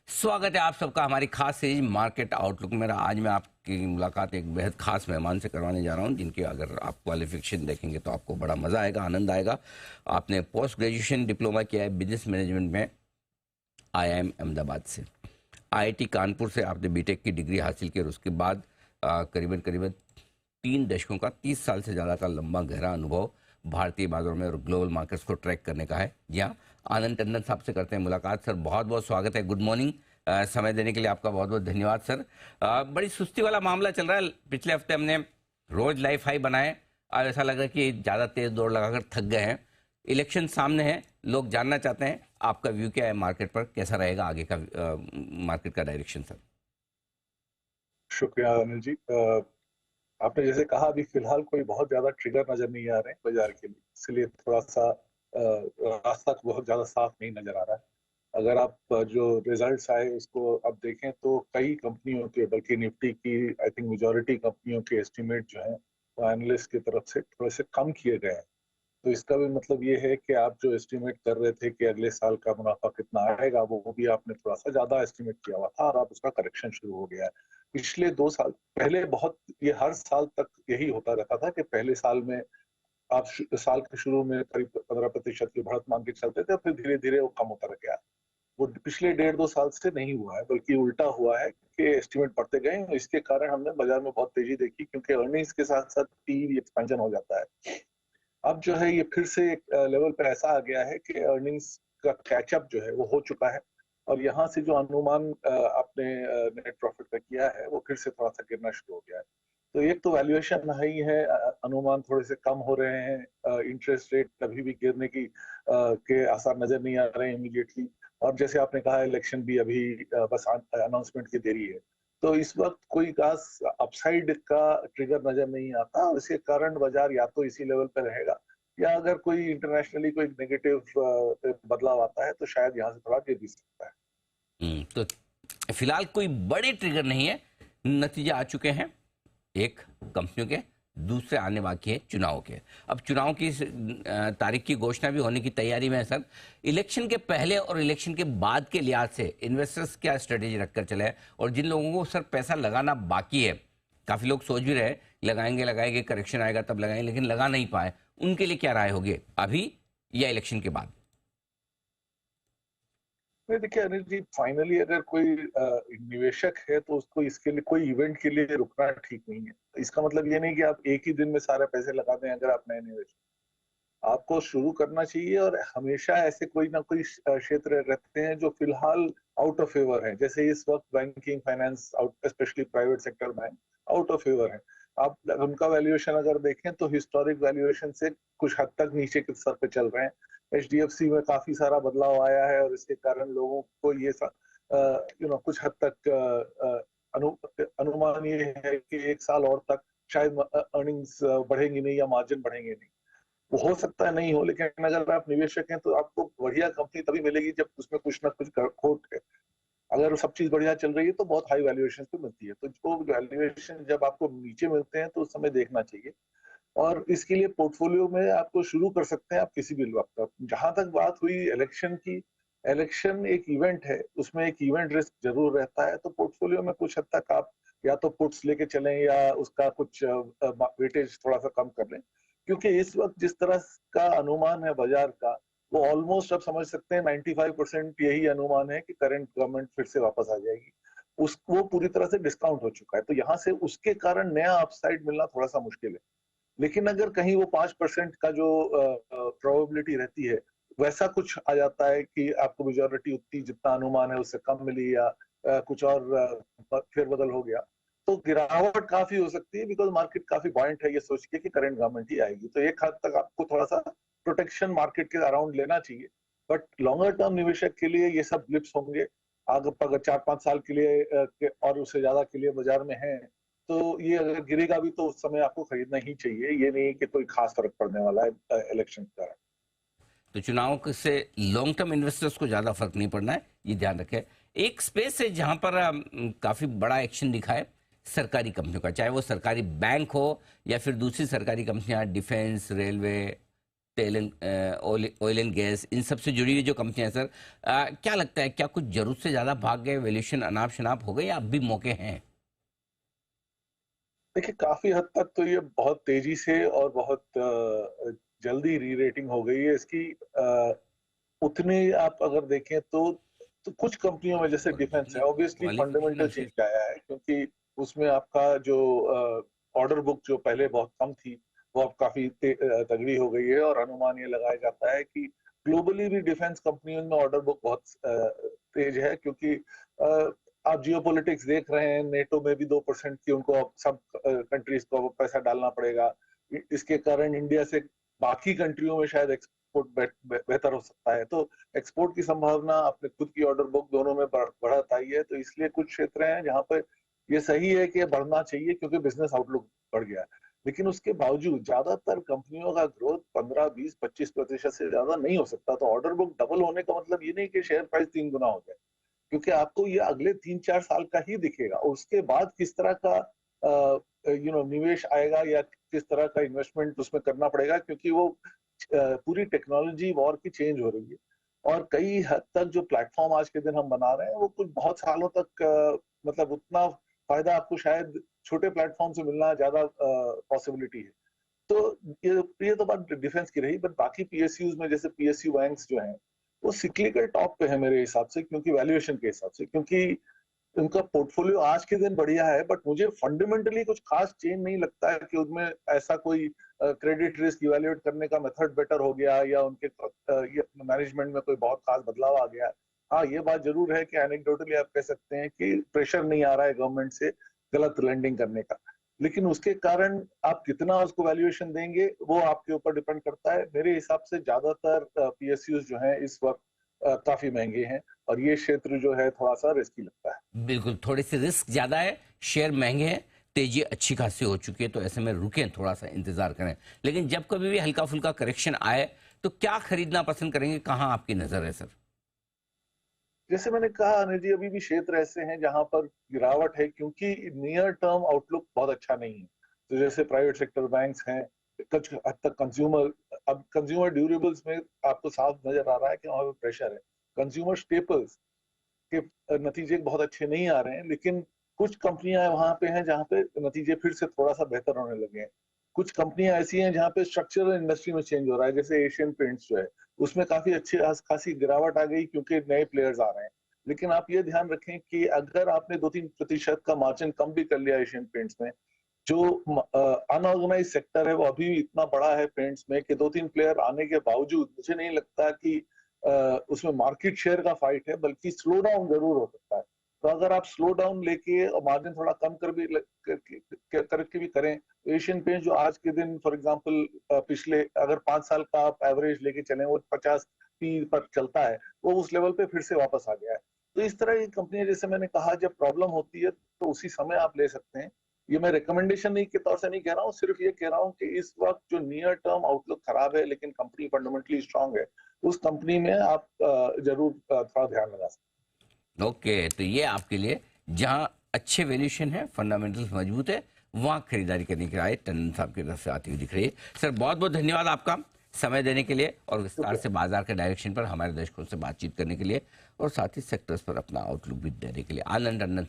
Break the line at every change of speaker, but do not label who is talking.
स्वागत है आप सबका हमारी खास सीरीज मार्केट आउटलुक में। आज मैं आपकी मुलाकात एक बेहद खास मेहमान से करवाने जा रहा हूं, जिनके अगर आप क्वालिफिकेशन देखेंगे तो आपको बड़ा मज़ा आएगा, आनंद आएगा। आपने पोस्ट ग्रेजुएशन डिप्लोमा किया है बिजनेस मैनेजमेंट में आईआईएम अहमदाबाद से। आईआईटी कानपुर से आपने बीटेक की डिग्री हासिल की और उसके बाद करीबन करीबन 3 दशकों का 30 साल से ज़्यादा का लंबा गहरा अनुभव भारतीय बाजारों में और ग्लोबल मार्केट्स को ट्रैक करने का है। जी हाँ, आनंद टंडन साहब से करते हैं मुलाकात। सर बहुत बहुत स्वागत है, गुड मॉर्निंग। समय देने के लिए आपका बहुत बहुत धन्यवाद सर। बड़ी सुस्ती वाला मामला चल रहा है। पिछले हफ्ते हमने रोज लाइफ हाई बनाए, अब ऐसा लग रहा है कि ज़्यादा तेज दौड़ लगाकर थक गए हैं। इलेक्शन सामने है, लोग जानना चाहते हैं आपका व्यू क्या है मार्केट पर, कैसा रहेगा आगे का मार्केट का डायरेक्शन सर।
शुक्रिया अनिल जी। आपने जैसे कहा अभी फिलहाल कोई बहुत ज्यादा ट्रिगर नजर नहीं आ रहे हैं बाजार के लिए, इसलिए थोड़ा सा रास्ता बहुत ज्यादा साफ नहीं नजर आ रहा है। अगर आप जो रिजल्ट्स आए उसको अब देखें तो कई कंपनियों के, बल्कि निफ्टी की आई थिंक मेजॉरिटी कंपनियों के एस्टिमेट जो है वो एनालिस्ट की तरफ से थोड़े से कम किए गए हैं। तो इसका भी मतलब ये है कि आप जो एस्टिमेट कर रहे थे कि अगले साल का मुनाफा कितना आएगा, वो भी आपने थोड़ा सा ज्यादा एस्टिमेट किया हुआ था और अब उसका करेक्शन शुरू हो गया है। पिछले 2 साल पहले बहुत, ये हर साल तक यही होता रहता था कि पहले साल में आप साल के शुरू में करीब 15% की बढ़त मान के चलते थे, फिर धीरे धीरे वो कम होता रह गया। वो पिछले 1.5-2 साल से नहीं हुआ है, बल्कि उल्टा हुआ है कि एस्टिमेट बढ़ते गए। इसके कारण हमने बाजार में बहुत तेजी देखी, क्योंकि अर्निंग्स के साथ साथ पी भी एक्सपेंशन हो जाता है। अब जो है ये फिर से एक लेवल पे ऐसा आ गया है कि अर्निंग्स का कैचअप जो है वो हो चुका है, और यहाँ से जो अनुमान आपने नेट प्रॉफिट का किया है वो फिर से थोड़ा सा गिरना शुरू हो गया है। तो एक तो वैल्यूएशन ही है, अनुमान थोड़े से कम हो रहे हैं, इंटरेस्ट रेट कभी भी गिरने की के आसार नजर नहीं आ रहे हैं इमीडिएटली। और जैसे आपने कहा इलेक्शन भी अभी बस अनाउंसमेंट की देरी है। तो इस वक्त कोई खास अपसाइड का ट्रिगर नजर नहीं आता, और इसके कारण बाजार या तो इसी लेवल पर रहेगा, या अगर कोई इंटरनेशनली कोई नेगेटिव बदलाव आता है तो शायद यहाँ से थोड़ा गिर भी सकता है।
तो फिलहाल कोई बड़े ट्रिगर नहीं है, नतीजे आ चुके हैं एक कंपनियों के, दूसरे आने बाकी है चुनाव के। अब चुनाव की तारीख की घोषणा भी होने की तैयारी में है सर। इलेक्शन के पहले और इलेक्शन के बाद के लिहाज से इन्वेस्टर्स क्या स्ट्रेटेजी रखकर चले हैं, और जिन लोगों को सर पैसा लगाना बाकी है, काफी लोग सोच भी रहे लगाएंगे लगाएंगे, करेक्शन आएगा तब लगाएंगे, लेकिन लगा नहीं पाए, उनके लिए क्या राय होगी अभी या इलेक्शन के बाद?
नहीं, देखिए अनिल जी, फाइनली अगर कोई निवेशक है तो उसको इसके लिए, कोई इवेंट के लिए रुकना ठीक नहीं है। इसका मतलब ये नहीं कि आप एक ही दिन में सारे पैसे लगा दें। अगर आप नए निवेशक, आपको शुरू करना चाहिए, और हमेशा ऐसे कोई ना कोई क्षेत्र रहते हैं जो फिलहाल आउट ऑफ फेवर है। जैसे इस वक्त banking finance, specially private sector bank out of favour है। आप उनका वैल्यूएशन अगर देखें तो हिस्टोरिक वैल्यूएशन से कुछ हद तक नीचे के स्तर पे चल रहे हैं। एचडीएफसी में काफी सारा बदलाव आया है, और इसके कारण लोगों को ये कुछ हद तक अनुमान ये है कि 1 साल और तक शायद अर्निंग्स बढ़ेंगी नहीं या मार्जिन बढ़ेंगे नहीं। वो हो सकता है नहीं हो, लेकिन अगर आप निवेशक हैं तो आपको बढ़िया कंपनी तभी मिलेगी जब उसमें कुछ ना कुछ खोट है। अगर सब चीज बढ़िया चल रही है तो बहुत हाई वैल्यूएशन पे मिलती है। तो जो वैल्यूएशन जब आपको नीचे मिलते हैं तो उस समय देखना चाहिए। और इसके लिए पोर्टफोलियो में आपको शुरू कर सकते हैं आप किसी भी वक्त। जहां तक बात हुई इलेक्शन की, इलेक्शन एक इवेंट है, उसमें एक इवेंट रिस्क जरूर रहता है। तो पोर्टफोलियो में कुछ हद तक आप या तो पुट्स लेके चलें या उसका कुछ वेटेज थोड़ा सा कम कर लें, क्योंकि इस वक्त जिस तरह का अनुमान है बाजार का, वो ऑलमोस्ट आप समझ सकते हैं 95% यही अनुमान है कि करंट गवर्नमेंट फिर से वापस आ जाएगी। वो पूरी तरह से डिस्काउंट हो चुका है, तो यहाँ से उसके कारण नया अपसाइड मिलना थोड़ा सा मुश्किल है। लेकिन अगर कहीं वो 5% का जो प्रोबेबिलिटी रहती है, वैसा कुछ आ जाता है कि आपको मेजोरिटी उतनी जितना अनुमान है उससे कम मिली, या कुछ और फेरबदल हो गया, तो गिरावट काफी हो सकती है, बिकॉज मार्केट काफी पॉइंट है ये सोच के कि करंट गवर्नमेंट ही आएगी। तो एक हद तक आपको थोड़ा सा प्रोटेक्शन मार्केट के अराउंड लेना चाहिए। बट लॉन्गर टर्म निवेशक के लिए ये सब ब्लिप्स होंगे। अगर 4-5 साल के लिए और उससे ज्यादा के लिए बाजार में है, तो ये अगर गिरेगा भी तो उस समय आपको खरीदना ही चाहिए। ये नहीं कि कोई खास फर्क पड़ने वाला है इलेक्शन के कारण।
तो चुनाव से लॉन्ग टर्म इन्वेस्टर्स को ज़्यादा फर्क नहीं पड़ना है, ये ध्यान रखें। एक स्पेस है जहां पर काफ़ी बड़ा एक्शन दिखा है सरकारी कंपनियों का, चाहे वो सरकारी बैंक हो या फिर दूसरी सरकारी कंपनियां, defence, railway, oil and gas, इन सब से जुड़ी हुई जो कंपनियां हैं सर, क्या लगता है, क्या कुछ जरूरत से ज्यादा भाग गए, वैल्यूएशन अनाप शनाप हो गए, या अब भी मौके हैं?
देखिए, काफी हद तक तो ये बहुत तेजी से और बहुत जल्दी री रेटिंग हो गई है इसकी। उतने आप अगर देखें तो कुछ कंपनियों में जैसे
और
डिफेंस है,
जितनी
ऑब्वियसली फंडामेंटल
क्वालिफिकेशन
चेंज आया है, क्योंकि उसमें आपका जो ऑर्डर बुक जो पहले बहुत कम थी, वो अब काफी तगड़ी हो गई है। और अनुमान ये लगाया जाता है कि ग्लोबली भी डिफेंस कंपनियों में ऑर्डर बुक बहुत तेज है, क्योंकि आप जियोपॉलिटिक्स देख रहे हैं, नेटो में भी 2% की उनको अब सब कंट्रीज को पैसा डालना पड़ेगा। इसके कारण इंडिया से बाकी कंट्रियों में शायद एक्सपोर्ट बेहतर हो सकता है। तो एक्सपोर्ट की संभावना, अपने खुद की ऑर्डर बुक, दोनों में बढ़त आई है। तो इसलिए कुछ क्षेत्र हैं जहां पर ये सही है कि बढ़ना चाहिए, क्योंकि बिजनेस आउटलुक बढ़ गया है। लेकिन उसके बावजूद ज्यादातर कंपनियों का ग्रोथ 15, 20, 25% से ज्यादा नहीं हो सकता। तो ऑर्डर बुक डबल होने का मतलब ये नहीं कि शेयर प्राइस 3 गुना हो जाए, क्योंकि आपको ये अगले 3-4 साल का ही दिखेगा। और उसके बाद किस तरह का निवेश आएगा या किस तरह का इन्वेस्टमेंट उसमें करना पड़ेगा, क्योंकि वो पूरी टेक्नोलॉजी वॉर की चेंज हो रही है। और कई हद तक जो प्लेटफॉर्म आज के दिन हम बना रहे हैं, वो कुछ बहुत सालों तक मतलब उतना फायदा आपको शायद छोटे प्लेटफॉर्म से मिलना ज्यादा पॉसिबिलिटी है। तो ये तो बात डिफेंस की रही। बट बाकी पीएसयूज में, जैसे पीएसयू बैंक्स जो हैं, वो सिक्लिकल टॉप पे है मेरे हिसाब से, क्योंकि वैल्यूएशन के हिसाब से, क्योंकि उनका पोर्टफोलियो आज के दिन बढ़िया है। बट मुझे फंडामेंटली कुछ खास चेंज नहीं लगता है कि उनमें ऐसा कोई क्रेडिट रिस्क इवेल्युएट करने का मेथड बेटर हो गया, या उनके मैनेजमेंट में कोई बहुत खास बदलाव आ गया। हाँ, ये बात जरूर है कि एनेक्डोटली आप कह सकते हैं कि प्रेशर नहीं आ रहा है गवर्नमेंट से गलत लेंडिंग करने का। लेकिन उसके कारण आप कितना उसको वैल्यूएशन देंगे, वो आपके ऊपर डिपेंड करता है। मेरे हिसाब से ज्यादातर पीएसयूज जो हैं इस वक्त काफी महंगे हैं, और ये क्षेत्र जो है थोड़ा सा रिस्की लगता है।
बिल्कुल, थोड़ी सी रिस्क ज्यादा है, शेयर महंगे हैं, तेजी अच्छी खासी हो चुकी है, तो ऐसे में रुकें, थोड़ा सा इंतजार करें। लेकिन जब कभी भी हल्का फुल्का करेक्शन आए, तो क्या खरीदना पसंद करेंगे, कहाँ आपकी नजर है सर?
जैसे मैंने कहा अनिल जी, अभी भी क्षेत्र ऐसे हैं जहां पर गिरावट है, क्योंकि नियर टर्म आउटलुक बहुत अच्छा नहीं है। तो जैसे प्राइवेट सेक्टर बैंक्स हैं, कुछ हद तक कंज्यूमर, अब कंज्यूमर ड्यूरेबल्स में आपको साफ नजर आ रहा है कि वहां पे प्रेशर है। कंज्यूमर स्टेपल्स के नतीजे बहुत अच्छे नहीं आ रहे हैं, लेकिन कुछ कंपनियां वहां पे हैं जहां पे नतीजे फिर से थोड़ा सा बेहतर होने लगे हैं। कुछ कंपनियां ऐसी हैं जहां पे स्ट्रक्चरल इंडस्ट्री में चेंज हो रहा है, जैसे एशियन पेंट्स जो है, उसमें काफी अच्छी खासी गिरावट आ गई, क्योंकि नए प्लेयर्स आ रहे हैं। लेकिन आप ये ध्यान रखें कि अगर आपने 2-3% का मार्जिन कम भी कर लिया एशियन पेंट्स में, जो अनऑर्गेनाइज सेक्टर है वो अभी भी इतना बड़ा है पेंट्स में, कि 2-3 प्लेयर आने के बावजूद मुझे नहीं लगता कि उसमें मार्केट शेयर का फाइट है, बल्कि स्लो डाउन जरूर हो सकता है। तो अगर आप स्लो डाउन लेके और मार्जिन थोड़ा कम करके भी करें, तो एशियन पेंट जो आज के दिन फॉर एग्जांपल पिछले अगर 5 साल का आप एवरेज लेके चलें, वो 50 P पर चलता है, वो उस लेवल पे फिर से वापस आ गया है। तो इस तरह की कंपनियां, जैसे मैंने कहा, जब प्रॉब्लम होती है तो उसी समय आप ले सकते हैं। ये मैं रिकमेंडेशन नहीं के तौर से नहीं कह रहा हूँ, सिर्फ ये कह रहा हूँ कि इस वक्त जो नियर टर्म आउटलुक खराब है, लेकिन कंपनी फंडामेंटली स्ट्रांग है, उस कंपनी में आप जरूर थोड़ा ध्यान लगा सकते
ओके, तो ये आपके लिए, जहां अच्छे वैल्यूएशन है, फंडामेंटल्स मजबूत है, वहां खरीदारी करने की राय टंडन साहब की तरफ से आती हुई दिख रही है। सर, बहुत बहुत धन्यवाद आपका समय देने के लिए, और विस्तार
हैं।
से बाजार के डायरेक्शन पर हमारे दर्शकों से बातचीत करने के लिए, और साथ ही सेक्टर्स पर अपना आउटलुक भी देने के लिए। आनंद टंडन साहब।